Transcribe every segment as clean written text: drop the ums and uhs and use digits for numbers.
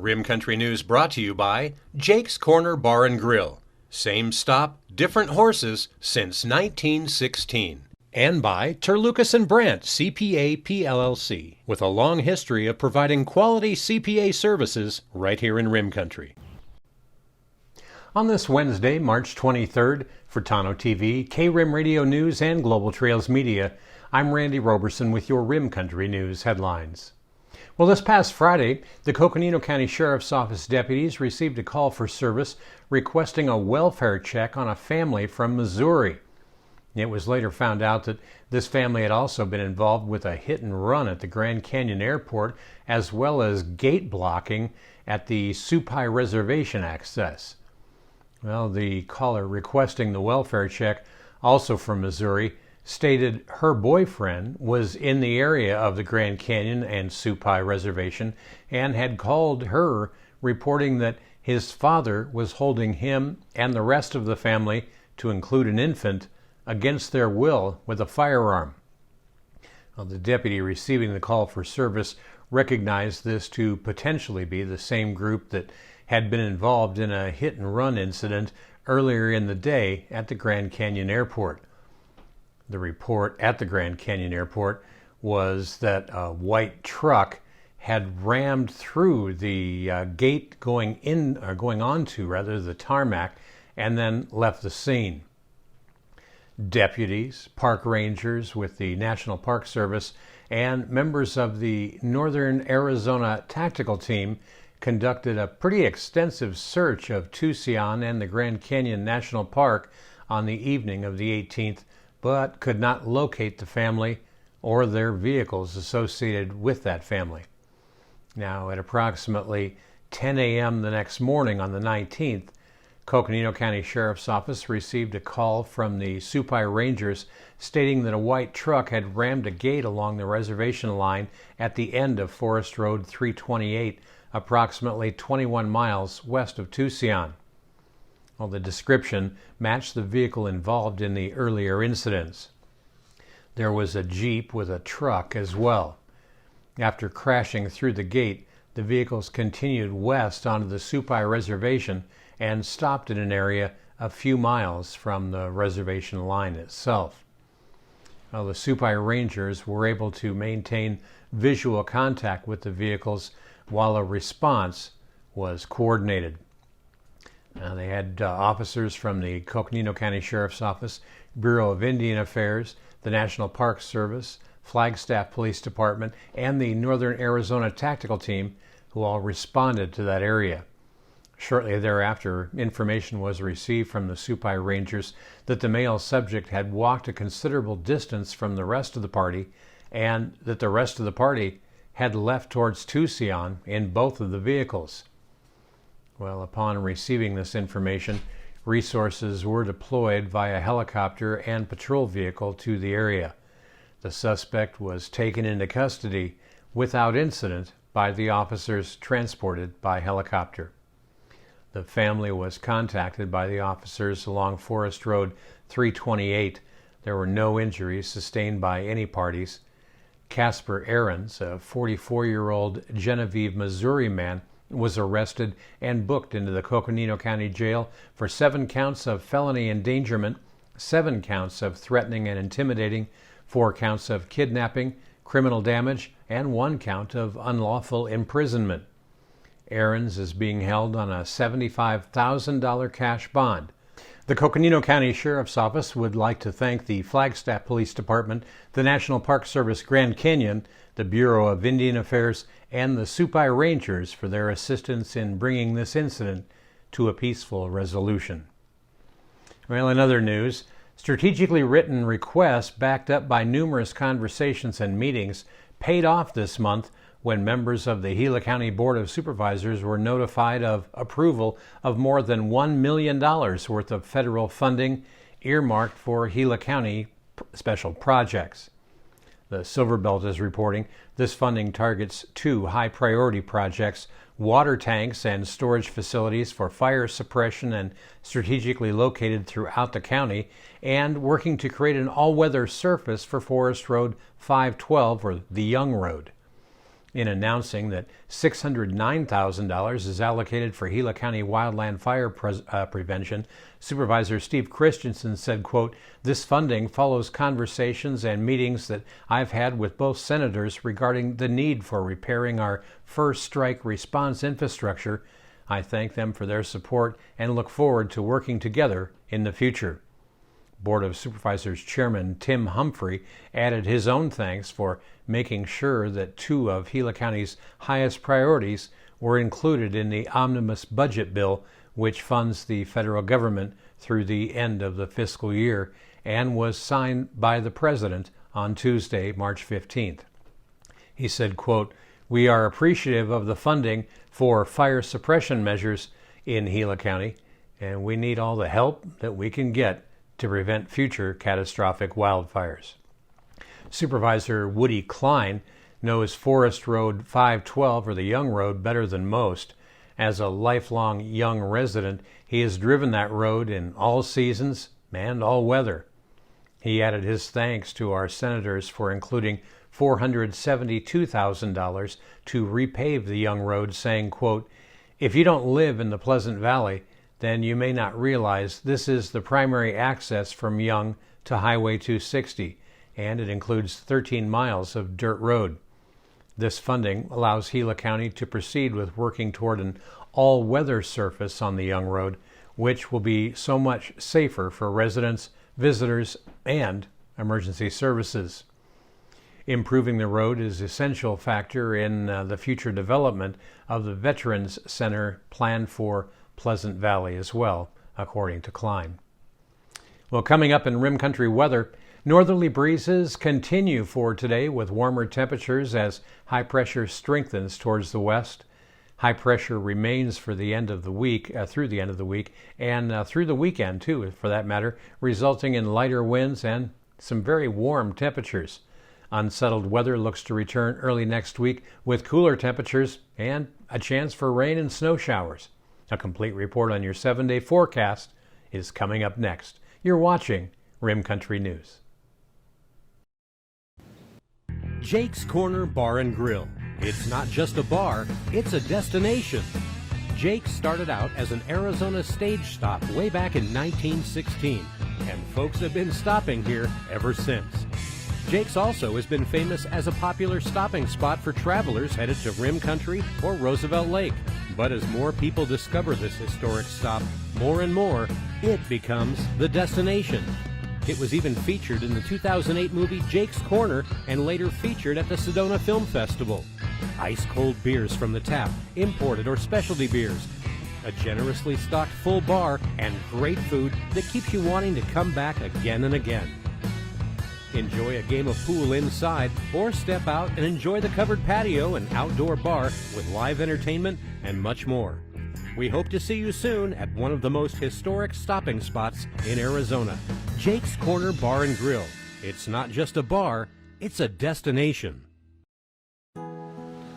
Rim Country News brought to you by Jake's Corner Bar and Grill. Same stop, different horses since 1916. And by Terlucas and Brandt, CPA PLLC, with a long history of providing quality CPA services right here in Rim Country. On this Wednesday, March 23rd, for Tano TV, K-Rim Radio News, and Global Trails Media, I'm Randy Roberson with your Rim Country News headlines. Well, this past Friday, the Coconino County Sheriff's Office deputies received a call for service requesting a welfare check on a family from Missouri. It was later found out that this family had also been involved with a hit and run at the Grand Canyon Airport, as well as gate blocking at the Supai Reservation access. Well, the caller requesting the welfare check, also from Missouri, stated her boyfriend was in the area of the Grand Canyon and Supai Reservation and had called her reporting that his father was holding him and the rest of the family, to include an infant, against their will with a firearm. Well, the deputy receiving the call for service recognized this to potentially be the same group that had been involved in a hit and run incident earlier in the day at the Grand Canyon Airport. The report at the Grand Canyon Airport was that a white truck had rammed through the gate going onto the tarmac, and then left the scene. Deputies, park rangers with the National Park Service, and members of the Northern Arizona Tactical Team conducted a pretty extensive search of Tucson and the Grand Canyon National Park on the evening of the 18th, but could not locate the family or their vehicles associated with that family. Now, at approximately 10 a.m. the next morning on the 19th, Coconino County Sheriff's Office received a call from the Supai Rangers stating that a white truck had rammed a gate along the reservation line at the end of Forest Road 328, approximately 21 miles west of Tucson. Well, the description matched the vehicle involved in the earlier incidents. There was a Jeep with a truck as well. After crashing through the gate, the vehicles continued west onto the Supai Reservation and stopped in an area a few miles from the reservation line itself. Well, the Supai Rangers were able to maintain visual contact with the vehicles while a response was coordinated. They had officers from the Coconino County Sheriff's Office, Bureau of Indian Affairs, the National Park Service, Flagstaff Police Department, and the Northern Arizona Tactical Team, who all responded to that area. Shortly thereafter, information was received from the Supai Rangers that the male subject had walked a considerable distance from the rest of the party, and that the rest of the party had left towards Tucson in both of the vehicles. Well, upon receiving this information, resources were deployed via helicopter and patrol vehicle to the area. The suspect was taken into custody without incident by the officers transported by helicopter. The family was contacted by the officers along Forest Road 328. There were no injuries sustained by any parties. Casper Ahrens, a 44-year-old Genevieve, Missouri man, was arrested and booked into the Coconino County Jail for 7 counts of felony endangerment, 7 counts of threatening and intimidating, 4 counts of kidnapping, criminal damage, and 1 count of unlawful imprisonment. Ahrens is being held on a $75,000 cash bond. The Coconino County Sheriff's Office would like to thank the Flagstaff Police Department, the National Park Service Grand Canyon, the Bureau of Indian Affairs, and the Supai Rangers for their assistance in bringing this incident to a peaceful resolution. Well, in other news, strategically written requests backed up by numerous conversations and meetings paid off this month when members of the Gila County Board of Supervisors were notified of approval of more than $1 million worth of federal funding earmarked for Gila County special projects. The Silverbelt is reporting this funding targets 2 high-priority projects, water tanks and storage facilities for fire suppression and strategically located throughout the county, and working to create an all-weather surface for Forest Road 512, or the Young Road. in announcing that $609,000 is allocated for Gila County wildland fire prevention. Supervisor Steve Christensen said, quote, "This funding follows conversations and meetings that I've had with both senators regarding the need for repairing our first strike response infrastructure. I thank them for their support and look forward to working together in the future." Board of Supervisors Chairman Tim Humphrey added his own thanks for making sure that two of Gila County's highest priorities were included in the omnibus budget bill, which funds the federal government through the end of the fiscal year, and was signed by the President on Tuesday, March 15th. He said, quote, "We are appreciative of the funding for fire suppression measures in Gila County, and we need all the help that we can get to prevent future catastrophic wildfires." Supervisor Woody Klein knows Forest Road 512, or the Young Road, better than most. As a lifelong Young resident, he has driven that road in all seasons and all weather. He added his thanks to our senators for including $472,000 to repave the Young Road, saying, quote, "If you don't live in the Pleasant Valley, then you may not realize this is the primary access from Young to Highway 260, and it includes 13 miles of dirt road. This funding allows Gila County to proceed with working toward an all-weather surface on the Young Road, which will be so much safer for residents, visitors, and emergency services. Improving the road is an essential factor in the future development of the Veterans Center planned for Pleasant Valley as well, according to Klein." Well, coming up in Rim Country weather, northerly breezes continue for today with warmer temperatures as high pressure strengthens towards the west. High pressure remains for the end of the week, through the end of the week, and through the weekend too, for that matter, resulting in lighter winds and some very warm temperatures. Unsettled weather looks to return early next week with cooler temperatures and a chance for rain and snow showers. A complete report on your 7-day forecast is coming up next. You're watching Rim Country News. Jake's Corner Bar and Grill. It's not just a bar, it's a destination. Jake started out as an Arizona stage stop way back in 1916, and folks have been stopping here ever since. Jake's also has been famous as a popular stopping spot for travelers headed to Rim Country or Roosevelt Lake. But as more people discover this historic stop, more and more, it becomes the destination. It was even featured in the 2008 movie Jake's Corner and later featured at the Sedona Film Festival. Ice-cold beers from the tap, imported or specialty beers, a generously stocked full bar, and great food that keeps you wanting to come back again and again. Enjoy a game of pool inside or step out and enjoy the covered patio and outdoor bar with live entertainment and much more. We hope to see you soon at one of the most historic stopping spots in Arizona, Jake's Corner Bar and Grill. It's not just a bar, it's a destination.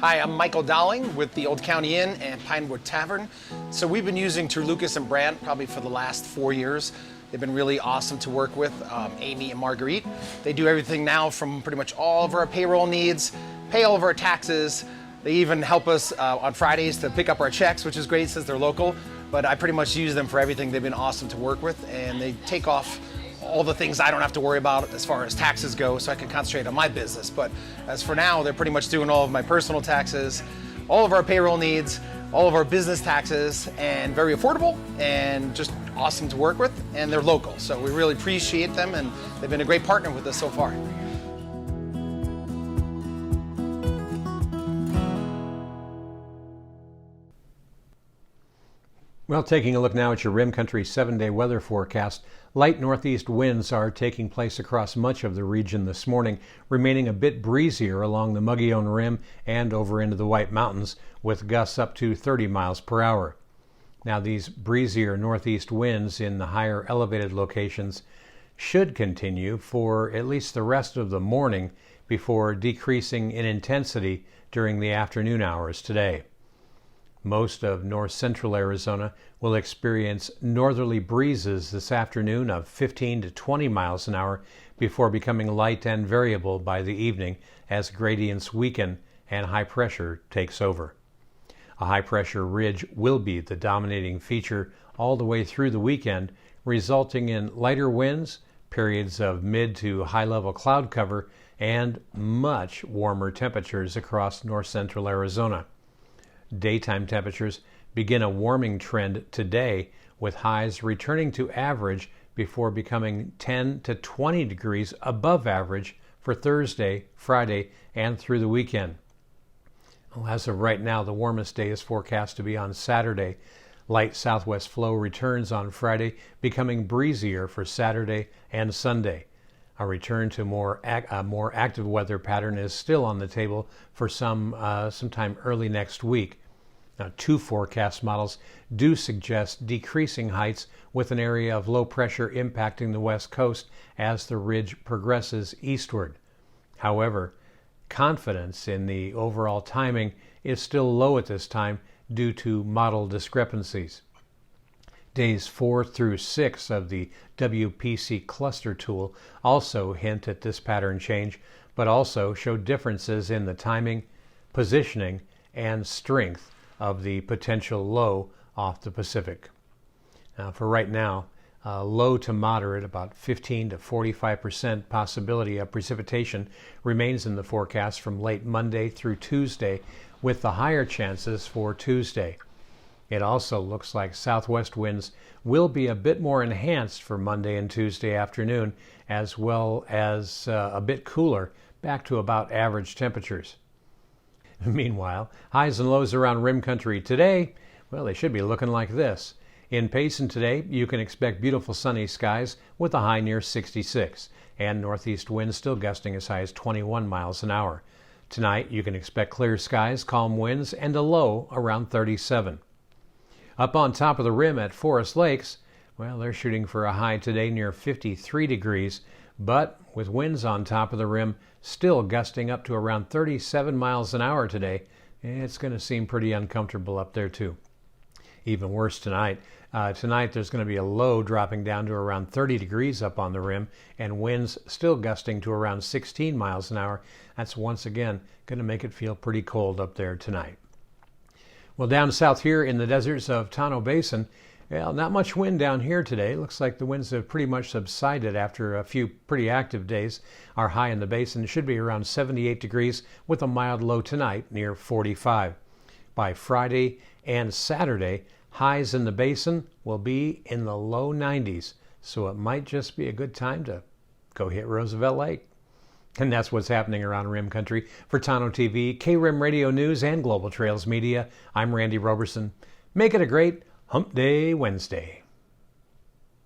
Hi, I'm Michael Dowling with the Old County Inn and Pinewood Tavern. So we've been using Lucas and Brandt probably for the last 4 years. They've been really awesome to work with, Amy and Marguerite. They do everything now from pretty much all of our payroll needs, pay all of our taxes. They even help us on Fridays to pick up our checks, which is great since they're local. But I pretty much use them for everything. They've been awesome to work with, and they take off all the things I don't have to worry about as far as taxes go, so I can concentrate on my business. But as for now, they're pretty much doing all of my personal taxes, all of our payroll needs, all of our business taxes, and very affordable and just awesome to work with, and they're local. So we really appreciate them, and they've been a great partner with us so far. Well, taking a look now at your Rim Country 7-day weather forecast, light northeast winds are taking place across much of the region this morning, remaining a bit breezier along the Mogollon Rim and over into the White Mountains, with gusts up to 30 miles per hour. Now, these breezier northeast winds in the higher elevated locations should continue for at least the rest of the morning before decreasing in intensity during the afternoon hours today. Most of north-central Arizona will experience northerly breezes this afternoon of 15 to 20 miles an hour before becoming light and variable by the evening as gradients weaken and high pressure takes over. A high pressure ridge will be the dominating feature all the way through the weekend, resulting in lighter winds, periods of mid to high level cloud cover, and much warmer temperatures across north central Arizona. Daytime temperatures begin a warming trend today, with highs returning to average before becoming 10 to 20 degrees above average for Thursday, Friday, and through the weekend. Well, as of right now, the warmest day is forecast to be on Saturday. Light southwest flow returns on Friday, becoming breezier for Saturday and Sunday. A return to a more active weather pattern is still on the table for sometime early next week. Now, two forecast models do suggest decreasing heights, with an area of low pressure impacting the west coast as the ridge progresses eastward. However, confidence in the overall timing is still low at this time due to model discrepancies. Days 4 through 6 of the WPC cluster tool also hint at this pattern change, but also show differences in the timing, positioning, and strength of the potential low off the Pacific. Now, for right now, low to moderate, about 15 to 45% possibility of precipitation remains in the forecast from late Monday through Tuesday, with the higher chances for Tuesday. It also looks like southwest winds will be a bit more enhanced for Monday and Tuesday afternoon, as well as a bit cooler, back to about average temperatures. Meanwhile, highs and lows around rim country today, well, they should be looking like this. In Payson today, you can expect beautiful sunny skies with a high near 66, and northeast winds still gusting as high as 21 miles an hour. Tonight, you can expect clear skies, calm winds, and a low around 37. Up on top of the rim at Forest Lakes, well, they're shooting for a high today near 53 degrees, but with winds on top of the rim still gusting up to around 37 miles an hour today, it's going to seem pretty uncomfortable up there too. Even worse tonight. Tonight there's going to be a low dropping down to around 30 degrees up on the rim, and winds still gusting to around 16 miles an hour. That's once again going to make it feel pretty cold up there tonight. Well, down south here in the deserts of Tonto Basin, well, not much wind down here today. Looks like the winds have pretty much subsided after a few pretty active days. Our high in the basin should be around 78 degrees with a mild low tonight near 45. By Friday and Saturday, highs in the basin will be in the low 90s, so it might just be a good time to go hit Roosevelt Lake. And that's what's happening around Rim Country. For Tonto TV, KRIM Radio News, and Global Trails Media, I'm Randy Roberson. Make it a great Hump Day Wednesday.